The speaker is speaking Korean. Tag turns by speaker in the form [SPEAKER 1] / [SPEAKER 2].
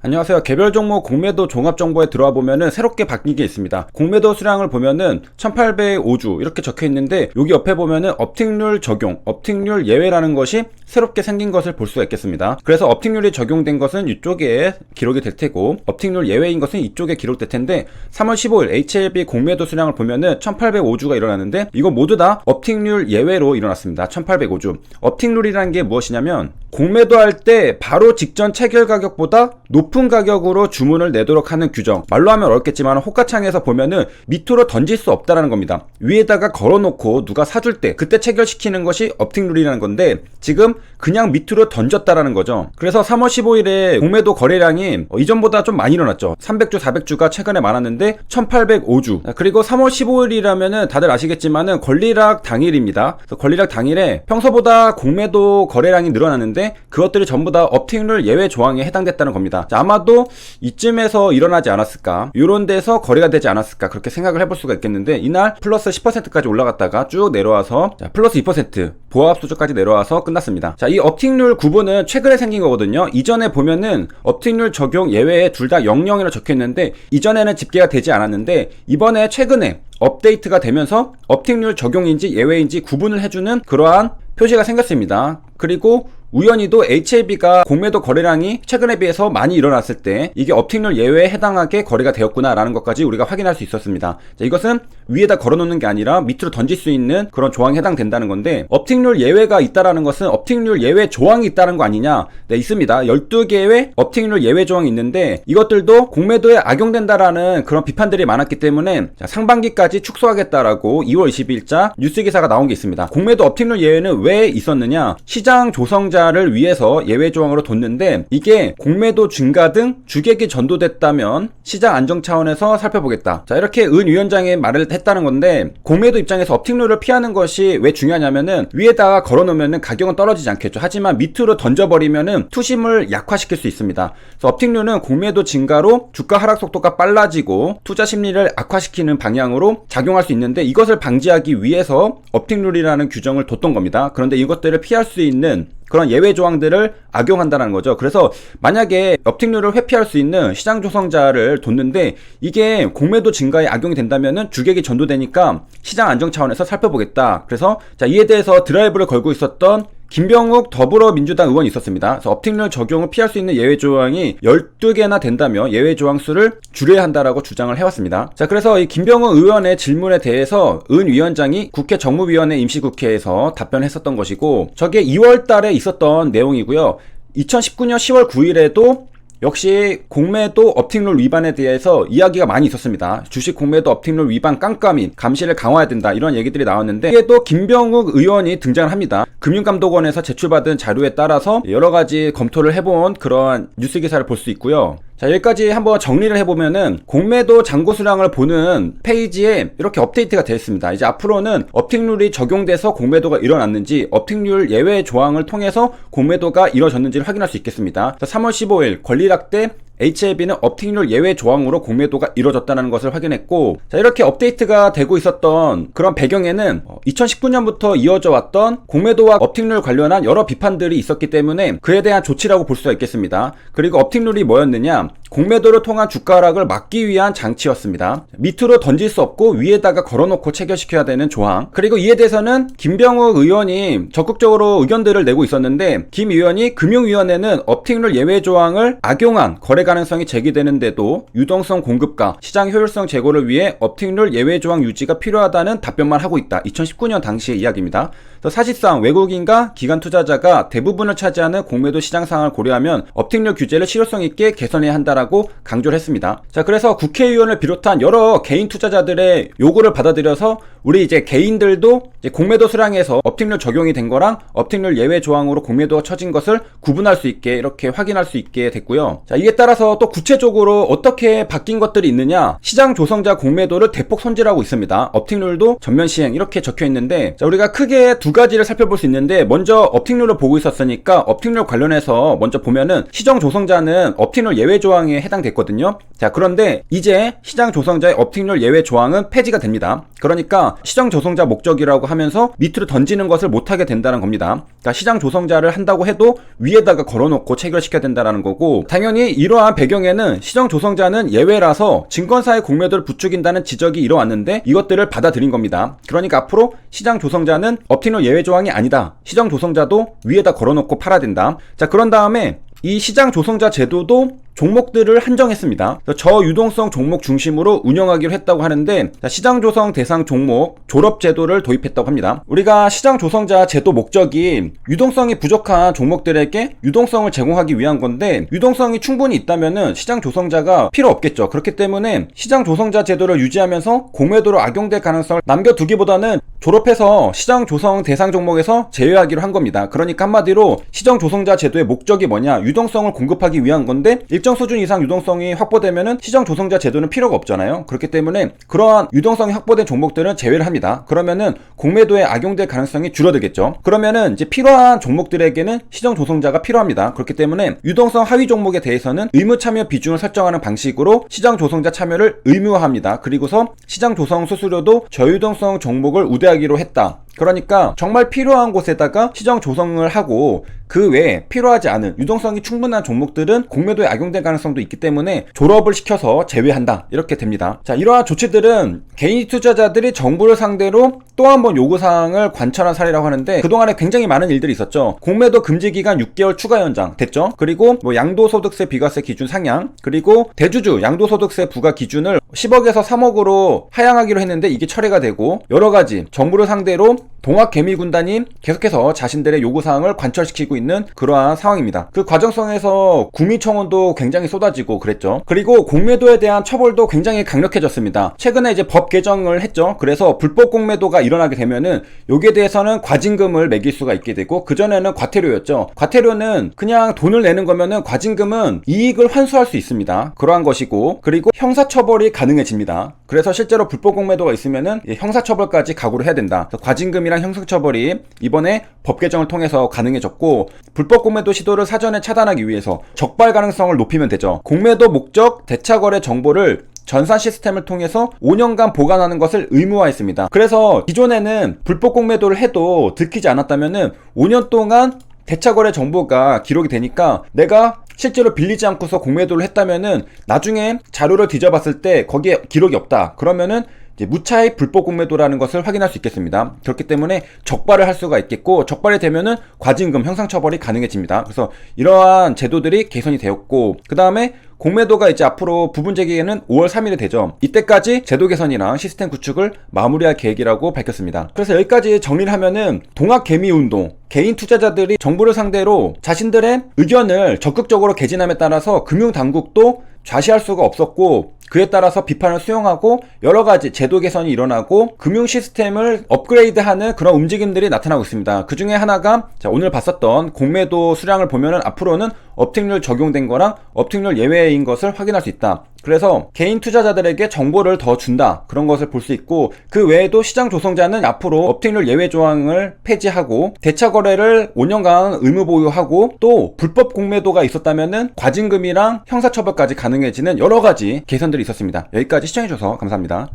[SPEAKER 1] 안녕하세요. 개별 종목 공매도 종합 정보에 들어와 보면은 새롭게 바뀐 게 있습니다. 공매도 수량을 보면은 1805주 이렇게 적혀 있는데 여기 옆에 보면은 업틱률 적용, 업틱률 예외라는 것이 새롭게 생긴 것을 볼 수가 있겠습니다. 그래서 업틱률이 적용된 것은 이쪽에 기록이 될 테고 업틱률 예외인 것은 이쪽에 기록될 텐데 3월 15일 HLB 공매도 수량을 보면은 1805주가 일어났는데 이거 모두 다 업틱률 예외로 일어났습니다. 1805주. 업틱률이라는 게 무엇이냐면 공매도 할 때 바로 직전 체결 가격보다 높은 가격으로 주문을 내도록 하는 규정. 말로 하면 어렵겠지만 호가창에서 보면은 밑으로 던질 수 없다라는 겁니다. 위에다가 걸어놓고 누가 사줄 때 그때 체결시키는 것이 업틱률이라는 건데 지금 그냥 밑으로 던졌다라는 거죠. 그래서 3월 15일에 공매도 거래량이 이전보다 좀 많이 일어났죠. 300주, 400주가 최근에 많았는데 1805주. 그리고 3월 15일이라면은 다들 아시겠지만은 권리락 당일입니다. 그래서 권리락 당일에 평소보다 공매도 거래량이 늘어났는데 그것들이 전부 다 업틱률 예외 조항에 해당됐다는 겁니다. 자, 아마도 이쯤에서 일어나지 않았을까, 이런 데서 거래가 되지 않았을까 그렇게 생각을 해볼 수가 있겠는데 이날 플러스 10%까지 올라갔다가 쭉 내려와서 자, 플러스 2% 보합 수준까지 내려와서 끝났습니다. 자, 이 업틱률 구분은 최근에 생긴 거거든요. 이전에 보면은 업틱률 적용 예외에 둘 다 00이라고 적혀있는데 이전에는 집계가 되지 않았는데 이번에 최근에 업데이트가 되면서 업틱률 적용인지 예외인지 구분을 해주는 그러한 표시가 생겼습니다. 그리고 우연히도 HLB가 공매도 거래량이 최근에 비해서 많이 일어났을 때 이게 업틱률 예외에 해당하게 거래가 되었구나 라는 것까지 우리가 확인할 수 있었습니다. 자, 이것은 위에다 걸어놓는 게 아니라 밑으로 던질 수 있는 그런 조항에 해당된다는 건데 업틱률 예외가 있다라는 것은 업틱률 예외 조항이 있다는 거 아니냐? 네, 있습니다. 12개의 업틱률 예외 조항이 있는데 이것들도 공매도에 악용된다라는 그런 비판들이 많았기 때문에 자, 상반기까지 축소하겠다라고 2월 22일자 뉴스 기사가 나온 게 있습니다. 공매도 업틱률 예외는 왜 있었느냐? 시장 조성자를 위해서 예외 조항으로 뒀는데 이게 공매도 증가 등 주객이 전도됐다면 시장 안정 차원에서 살펴보겠다. 자, 이렇게 은 위원장의 말을 했다는 건데 공매도 입장에서 업틱률을 피하는 것이 왜 중요하냐면은 위에다가 걸어놓으면은 가격은 떨어지지 않겠죠. 하지만 밑으로 던져버리면은 투심을 약화시킬 수 있습니다. 그래서 업틱률은 공매도 증가로 주가 하락 속도가 빨라지고 투자 심리를 악화시키는 방향으로 작용할 수 있는데 이것을 방지하기 위해서 업틱률이라는 규정을 뒀던 겁니다. 그런데 이것들을 피할 수 있는 그런 예외 조항들을 악용한다는 거죠. 그래서 만약에 업틱률을 회피할 수 있는 시장 조성자를 뒀는데 이게 공매도 증가에 악용이 된다면은 주객이 전도되니까 시장 안정 차원에서 살펴보겠다. 그래서 자, 이에 대해서 드라이브를 걸고 있었던 김병욱 더불어민주당 의원이 있었습니다. 그래서 업틱률 적용을 피할 수 있는 예외 조항이 12개나 된다며 예외 조항 수를 줄여야 한다라고 주장을 해왔습니다. 자, 그래서 이 김병욱 의원의 질문에 대해서 은 위원장이 국회 정무위원회 임시국회에서 답변했었던 것이고 저게 2월 달에 있었던 내용이고요. 2019년 10월 9일에도 역시 공매도 업틱률 위반에 대해서 이야기가 많이 있었습니다. 주식 공매도 업틱률 위반 깜깜이 감시를 강화해야 된다 이런 얘기들이 나왔는데 이게 또 김병욱 의원이 등장을 합니다. 금융감독원에서 제출받은 자료에 따라서 여러가지 검토를 해본 그런 뉴스 기사를 볼 수 있고요. 자, 여기까지 한번 정리를 해보면은 공매도 잔고 수량을 보는 페이지에 이렇게 업데이트가 되어 있습니다. 이제 앞으로는 업틱률이 적용돼서 공매도가 일어났는지 업틱률 예외 조항을 통해서 공매도가 이뤄졌는지를 확인할 수 있겠습니다. 자, 3월 15일 권리락 때 HLB는 업틱률 예외 조항으로 공매도가 이뤄졌다는 것을 확인했고 자, 이렇게 업데이트가 되고 있었던 그런 배경에는 2019년부터 이어져 왔던 공매도와 업틱률 관련한 여러 비판들이 있었기 때문에 그에 대한 조치라고 볼 수가 있겠습니다. 그리고 업틱률이 뭐였느냐? 공매도를 통한 주가 하락을 막기 위한 장치였습니다. 밑으로 던질 수 없고 위에다가 걸어놓고 체결시켜야 되는 조항. 그리고 이에 대해서는 김병욱 의원이 적극적으로 의견들을 내고 있었는데 김 의원이 금융위원회는 업틱률 예외 조항을 악용한 거래 가능성이 제기되는데도 유동성 공급과 시장 효율성 제고를 위해 업틱률 예외 조항 유지가 필요하다는 답변만 하고 있다. 2019년 당시의 이야기입니다. 그래서 사실상 외국인과 기관 투자자가 대부분을 차지하는 공매도 시장 상황을 고려하면 업틱률 규제를 실효성 있게 개선해야 한다라고 강조를 했습니다. 자, 그래서 국회의원을 비롯한 여러 개인 투자자들의 요구를 받아들여서 우리 이제 개인들도 이제 공매도 수량에서 업틱률 적용이 된 거랑 업틱률 예외 조항으로 공매도가 처진 것을 구분할 수 있게 이렇게 확인할 수 있게 됐고요. 자, 이에 따라서 또 구체적으로 어떻게 바뀐 것들이 있느냐? 시장 조성자 공매도를 대폭 손질하고 있습니다. 업틱률도 전면 시행 이렇게 적혀 있는데 자, 우리가 크게 두 두 가지를 살펴볼 수 있는데, 먼저 업틱률을 보고 있었으니까 업틱률 관련해서 먼저 보면은 시정 조성자는 업틱률 예외 조항에 해당됐거든요. 자, 그런데 이제 시장 조성자의 업틱률 예외 조항은 폐지가 됩니다. 그러니까 시장 조성자 목적이라고 하면서 밑으로 던지는 것을 못하게 된다는 겁니다. 그러니까 시장 조성자를 한다고 해도 위에다가 걸어놓고 체결시켜야 된다는 거고, 당연히 이러한 배경에는 시장 조성자는 예외라서 증권사의 공매도를 부추긴다는 지적이 이뤄왔는데 이것들을 받아들인 겁니다. 그러니까 앞으로 시장 조성자는 업틱률 예외 조항이 아니다. 시장 조성자도 위에다 걸어놓고 팔아야 된다. 자, 그런 다음에 이 시장 조성자 제도도 종목들을 한정했습니다. 저유동성 종목 중심으로 운영하기로 했다고 하는데, 시장 조성 대상 종목 졸업 제도를 도입했다고 합니다. 우리가 시장 조성자 제도 목적이 유동성이 부족한 종목들에게 유동성을 제공하기 위한 건데, 유동성이 충분히 있다면은 시장 조성자가 필요 없겠죠. 그렇기 때문에 시장 조성자 제도를 유지하면서 공매도로 악용될 가능성을 남겨두기보다는 졸업해서 시장 조성 대상 종목에서 제외하기로 한 겁니다. 그러니까 한마디로 시장 조성자 제도의 목적이 뭐냐, 유동성을 공급하기 위한 건데, 일정 수준 이상 유동성이 확보되면은 시장 조성자 제도는 필요가 없잖아요. 그렇기 때문에 그러한 유동성이 확보된 종목들은 제외를 합니다. 그러면은 공매도에 악용될 가능성이 줄어들겠죠. 그러면은 이제 필요한 종목들에게는 시장 조성자가 필요합니다. 그렇기 때문에 유동성 하위 종목에 대해서는 의무 참여 비중을 설정하는 방식으로 시장 조성자 참여를 의무화합니다. 그리고서 시장 조성 수수료도 저유동성 종목을 우대하기로 했다. 그러니까 정말 필요한 곳에다가 시장 조성을 하고, 그 외에 필요하지 않은 유동성이 충분한 종목들은 공매도에 악용될 가능성도 있기 때문에 졸업을 시켜서 제외한다, 이렇게 됩니다. 자, 이러한 조치들은 개인 투자자들이 정부를 상대로 또 한 번 요구사항을 관철한 사례라고 하는데, 그동안에 굉장히 많은 일들이 있었죠. 공매도 금지 기간 6개월 추가 연장 됐죠. 그리고 양도소득세 비과세 기준 상향, 그리고 대주주 양도소득세 부과 기준을 10억에서 3억으로 하향하기로 했는데 이게 철회가 되고, 여러가지 정부를 상대로 동학개미군단이 계속해서 자신들의 요구사항을 관철시키고 있는 그러한 상황입니다. 그 과정성에서 구미청원도 굉장히 쏟아지고 그랬죠. 그리고 공매도에 대한 처벌도 굉장히 강력해졌습니다. 최근에 이제 법 개정을 했죠. 그래서 불법 공매도가 일어나게 되면은 여기에 대해서는 과징금을 매길 수가 있게 되고, 그전에는 과태료였죠. 과태료는 그냥 돈을 내는 거면은, 과징금은 이익을 환수할 수 있습니다. 그러한 것이고, 그리고 형사처벌이 가능해집니다. 그래서 실제로 불법 공매도가 있으면은 형사처벌까지 각오를 해야 된다. 과징금이랑 형사처벌이 이번에 법 개정을 통해서 가능해졌고, 불법 공매도 시도를 사전에 차단하기 위해서 적발 가능성을 높이면 되죠. 공매도 목적 대차거래 정보를 전산 시스템을 통해서 5년간 보관하는 것을 의무화했습니다. 그래서 기존에는 불법 공매도를 해도 들키지 않았다면은 5년 동안 대차거래 정보가 기록이 되니까, 내가 실제로 빌리지 않고서 공매도를 했다면은 나중에 자료를 뒤져봤을 때 거기에 기록이 없다. 그러면은 이제 무차익 불법 공매도라는 것을 확인할 수 있겠습니다. 그렇기 때문에 적발을 할 수가 있겠고, 적발이 되면은 과징금, 형상처벌이 가능해집니다. 그래서 이러한 제도들이 개선이 되었고, 그 다음에 공매도가 이제 앞으로 부분 재개는 5월 3일에 되죠. 이때까지 제도 개선이랑 시스템 구축을 마무리할 계획이라고 밝혔습니다. 그래서 여기까지 정리를 하면은, 동학개미운동, 개인 투자자들이 정부를 상대로 자신들의 의견을 적극적으로 개진함에 따라서 금융당국도 좌시할 수가 없었고, 그에 따라서 비판을 수용하고 여러가지 제도 개선이 일어나고 금융 시스템을 업그레이드하는 그런 움직임들이 나타나고 있습니다. 그 중에 하나가 오늘 봤었던 공매도 수량을 보면은 앞으로는 업틱률 적용된 거랑 업틱률 예외인 것을 확인할 수 있다. 그래서 개인 투자자들에게 정보를 더 준다, 그런 것을 볼 수 있고, 그 외에도 시장 조성자는 앞으로 업틱률 예외 조항을 폐지하고 대차 거래를 5년간 의무 보유하고, 또 불법 공매도가 있었다면은 과징금이랑 형사처벌까지 가능해지는 여러가지 개선들이 있었습니다. 여기까지 시청해주셔서 감사합니다.